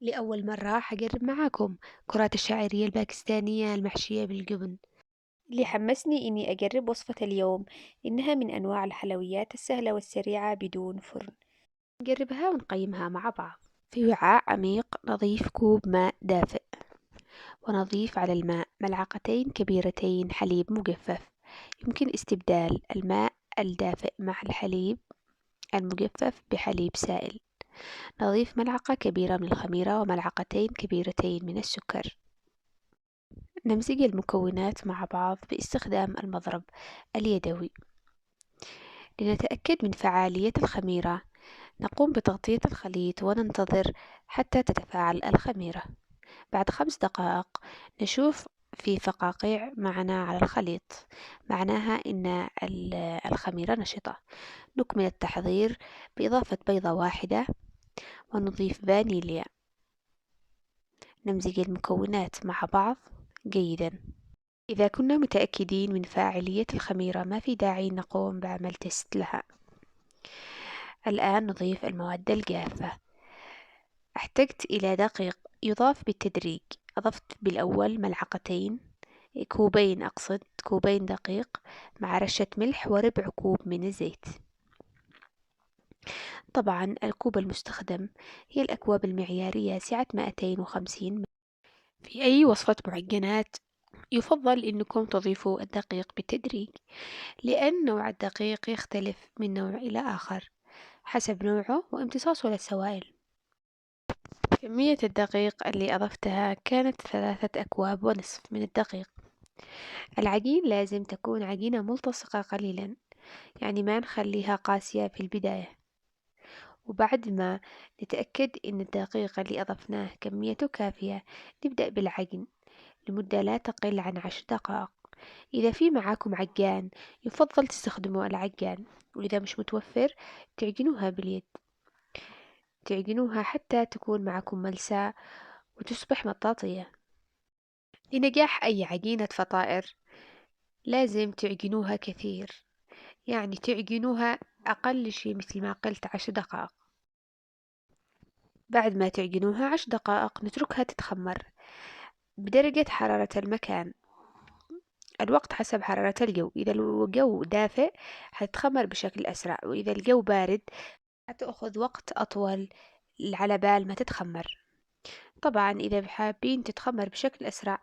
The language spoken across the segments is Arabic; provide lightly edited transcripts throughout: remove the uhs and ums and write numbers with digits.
لأول مرة حجرب معاكم كرات الشعرية الباكستانية المحشية بالجبن. اللي حمسني إني أجرب وصفة اليوم إنها من أنواع الحلويات السهلة والسريعة بدون فرن. نجربها ونقيمها مع بعض. في وعاء عميق نضيف كوب ماء دافئ، ونضيف على الماء ملعقتين كبيرتين حليب مجفف. يمكن استبدال الماء الدافئ مع الحليب المجفف بحليب سائل. نضيف ملعقة كبيرة من الخميرة وملعقتين كبيرتين من السكر. نمزج المكونات مع بعض باستخدام المضرب اليدوي. لنتأكد من فعالية الخميرة، نقوم بتغطية الخليط وننتظر حتى تتفاعل الخميرة. بعد 5 دقائق نشوف في فقاقيع معنا على الخليط، معناها إن الخميرة نشطة. نكمل التحضير بإضافة بيضة واحدة ونضيف فانيليا. نمزج المكونات مع بعض جيدا. إذا كنا متأكدين من فاعلية الخميرة ما في داعي نقوم بعمل تست لها. الآن نضيف المواد الجافة. احتجت إلى دقيق يضاف بالتدريج. أضفت بالأول ملعقتين، كوبين أقصد كوبين دقيق مع رشة ملح وربع كوب من الزيت. طبعا الكوب المستخدم هي الأكواب المعيارية سعة 250. في أي وصفة معجنات يفضل أنكم تضيفوا الدقيق بالتدريج، لأن نوع الدقيق يختلف من نوع إلى آخر حسب نوعه وامتصاصه للسوائل. كمية الدقيق اللي أضفتها كانت 3 أكواب ونصف من الدقيق. العجين لازم تكون عجينة ملتصقة قليلا، يعني ما نخليها قاسية في البداية. وبعد ما نتأكد إن الدقيق اللي أضفناه كميته كافية، نبدأ بالعجن لمدة لا تقل عن 10 دقائق. إذا في معاكم عجان يفضل تستخدموا العجان، وإذا مش متوفر تعجنوها باليد. تعجنوها حتى تكون معكم ملساء وتصبح مطاطية. لنجاح أي عجينة فطائر لازم تعجنوها كثير، يعني تعجنوها أقل شي مثل ما قلت 10 دقائق. بعد ما تعجنوها 10 دقائق نتركها تتخمر بدرجة حرارة المكان. الوقت حسب حرارة الجو، إذا الجو دافئ حتتخمر بشكل أسرع، وإذا الجو بارد حتأخذ وقت أطول على بال ما تتخمر. طبعا إذا حابين تتخمر بشكل أسرع،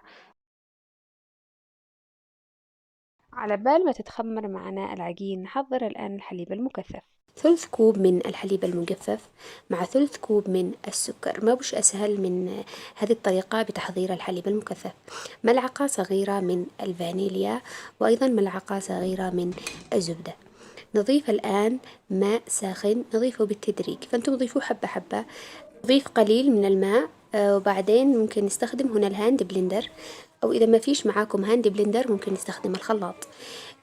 على بال ما تتخمر معنا العجين نحضر الآن الحليب المكثف. 1/3 كوب من الحليب المجفف مع 1/3 كوب من السكر. ما بش أسهل من هذه الطريقة بتحضير الحليب المكثف. ملعقة صغيرة من الفانيليا، وأيضا ملعقة صغيرة من الزبدة. نضيف الآن ماء ساخن، نضيفه بالتدريج، فأنتم ضيفوه حبة حبة. نضيف قليل من الماء، وبعدين ممكن نستخدم هنا الهاند بلندر، أو إذا ما فيش معاكم هاند بلندر ممكن نستخدم الخلاط.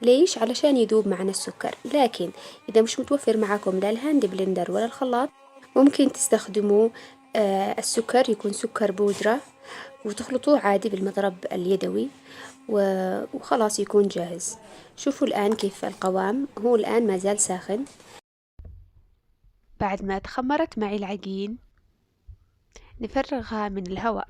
ليش؟ علشان يذوب معنا السكر. لكن إذا مش متوفر معاكم لا الهاند بلندر ولا الخلاط، ممكن تستخدموا السكر، يكون سكر بودرة، وتخلطوه عادي بالمضرب اليدوي وخلاص يكون جاهز. شوفوا الآن كيف القوام، هو الآن ما زال ساخن. بعد ما تخمرت معي العجين نفرغها من الهواء.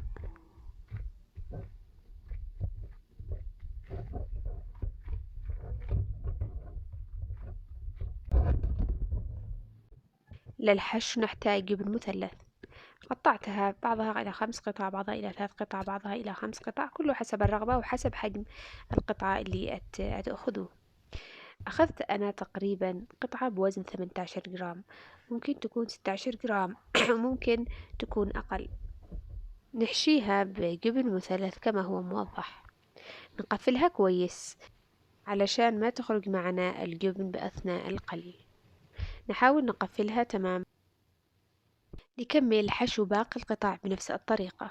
للحشو نحتاج جبن مثلث. قطعتها بعضها إلى 5 قطع، بعضها إلى 3 قطع، بعضها إلى 5 قطع، كله حسب الرغبة وحسب حجم القطعة اللي تأخذوه. أخذت أنا تقريبا قطعة بوزن 18 جرام، ممكن تكون 16 جرام وممكن تكون أقل. نحشيها بجبن مثلث كما هو موضح. نقفلها كويس علشان ما تخرج معنا الجبن بأثناء القلي. نحاول نقفلها تمام. نكمل حشو باقي القطع بنفس الطريقة.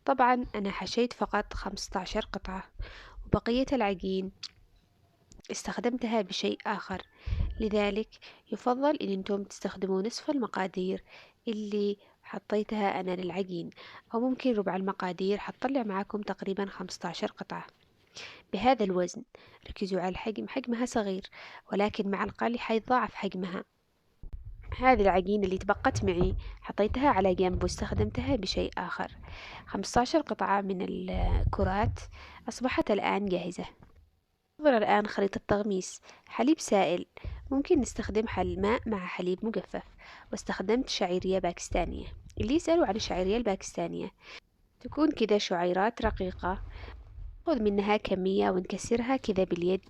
طبعا أنا حشيت فقط 15 قطعة، وبقية العجين استخدمتها بشيء آخر، لذلك يفضل إن انتم تستخدموا نصف المقادير اللي حطيتها أنا للعجين، أو ممكن ربع المقادير، حتطلع معاكم تقريبا 15 قطعة بهذا الوزن. ركزوا على الحجم، حجمها صغير ولكن مع القلي حيتضاعف حجمها. هذه العجينة اللي تبقت معي حطيتها على جنب واستخدمتها بشيء آخر. 15 قطعة من الكرات أصبحت الآن جاهزة. ننتظر الآن خليط التغميس. حليب سائل، ممكن نستخدم ماء مع حليب مجفف، واستخدمت شعيرية باكستانية. اللي يسألوا عن الشعيرية الباكستانية، تكون كذا شعيرات رقيقة، نأخذ منها كمية ونكسرها كذا باليد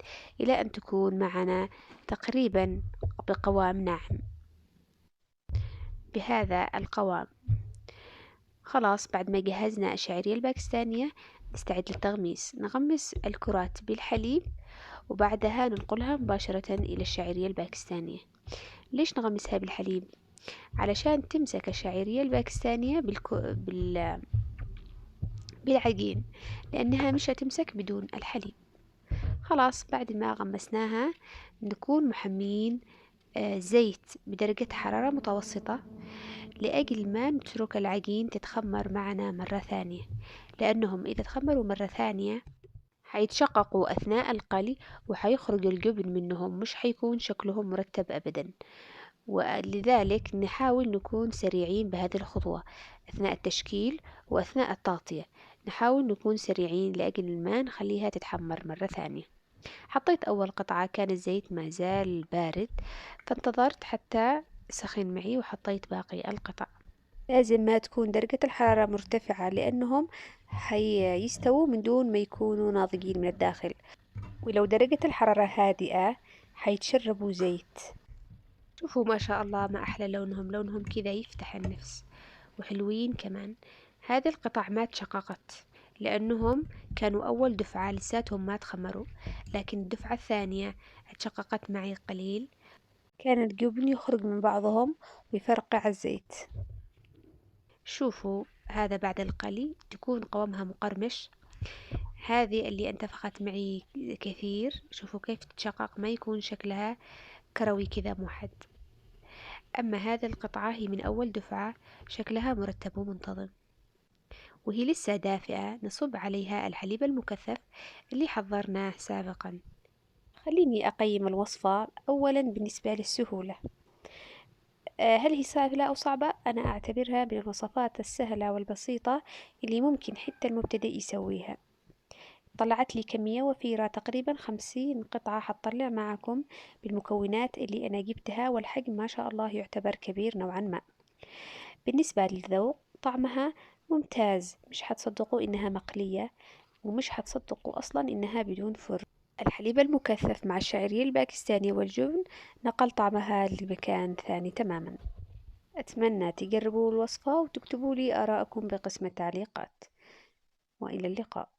إلى أن تكون معنا تقريبا بقوام ناعم، بهذا القوام. خلاص بعد ما جهزنا الشعيرية الباكستانية نستعد للتغميس. نغمس الكرات بالحليب وبعدها ننقلها مباشرة إلى الشعيرية الباكستانية. ليش نغمسها بالحليب؟ علشان تمسك الشعيرية الباكستانية بالعجين، لأنها مش هتمسك بدون الحليب. خلاص بعد ما غمسناها نكون محمين زيت بدرجة حرارة متوسطة، لأجل ما نترك العجين تتخمر معنا مرة ثانية، لأنهم إذا تخمروا مرة ثانية حيتشققوا أثناء القلي وحيخرج الجبن منهم، مش حيكون شكلهم مرتب أبدا. ولذلك نحاول نكون سريعين بهذه الخطوة أثناء التشكيل وأثناء التغطية. نحاول نكون سريعين لأجل ما نخليها تتحمر مرة ثانية. حطيت أول قطعة، كان الزيت ما زال بارد، فانتظرت حتى سخن معي وحطيت باقي القطع. لازم ما تكون درجة الحرارة مرتفعة، لأنهم حيستووا من دون ما يكونوا ناضجين من الداخل، ولو درجة الحرارة هادئة حيتشربوا زيت. شوفوا ما شاء الله ما أحلى لونهم، لونهم كذا يفتح النفس وحلوين كمان. هذه القطع ما تشققت لأنهم كانوا أول دفعة لساتهم ما تخمروا، لكن الدفعة الثانية اتشققت معي قليل، كان الجبن يخرج من بعضهم ويفرقع الزيت. شوفوا هذا بعد القلي تكون قوامها مقرمش. هذه اللي انتفخت معي كثير، شوفوا كيف تتشقق، ما يكون شكلها كروي كذا موحد. أما هذه القطعة هي من أول دفعة، شكلها مرتب ومنتظم، وهي لسه دافئة. نصب عليها الحليب المكثف اللي حضرناه سابقا. خليني أقيم الوصفة أولا بالنسبة للسهولة. هل هي سهلة أو صعبة؟ أنا أعتبرها من الوصفات السهلة والبسيطة اللي ممكن حتى المبتدئ يسويها. طلعت لي كمية وفيرة، تقريبا 50 قطعة حطلع معكم بالمكونات اللي أنا جبتها، والحجم ما شاء الله يعتبر كبير نوعا ما. بالنسبة للذوق طعمها ممتاز، مش حتصدقوا إنها مقلية، ومش حتصدقوا أصلا إنها بدون فرن. الحليب المكثف مع الشعرية الباكستاني والجبن نقل طعمها لمكان ثاني تماما. أتمنى تجربوا الوصفة وتكتبوا لي آراءكم بقسم التعليقات، وإلى اللقاء.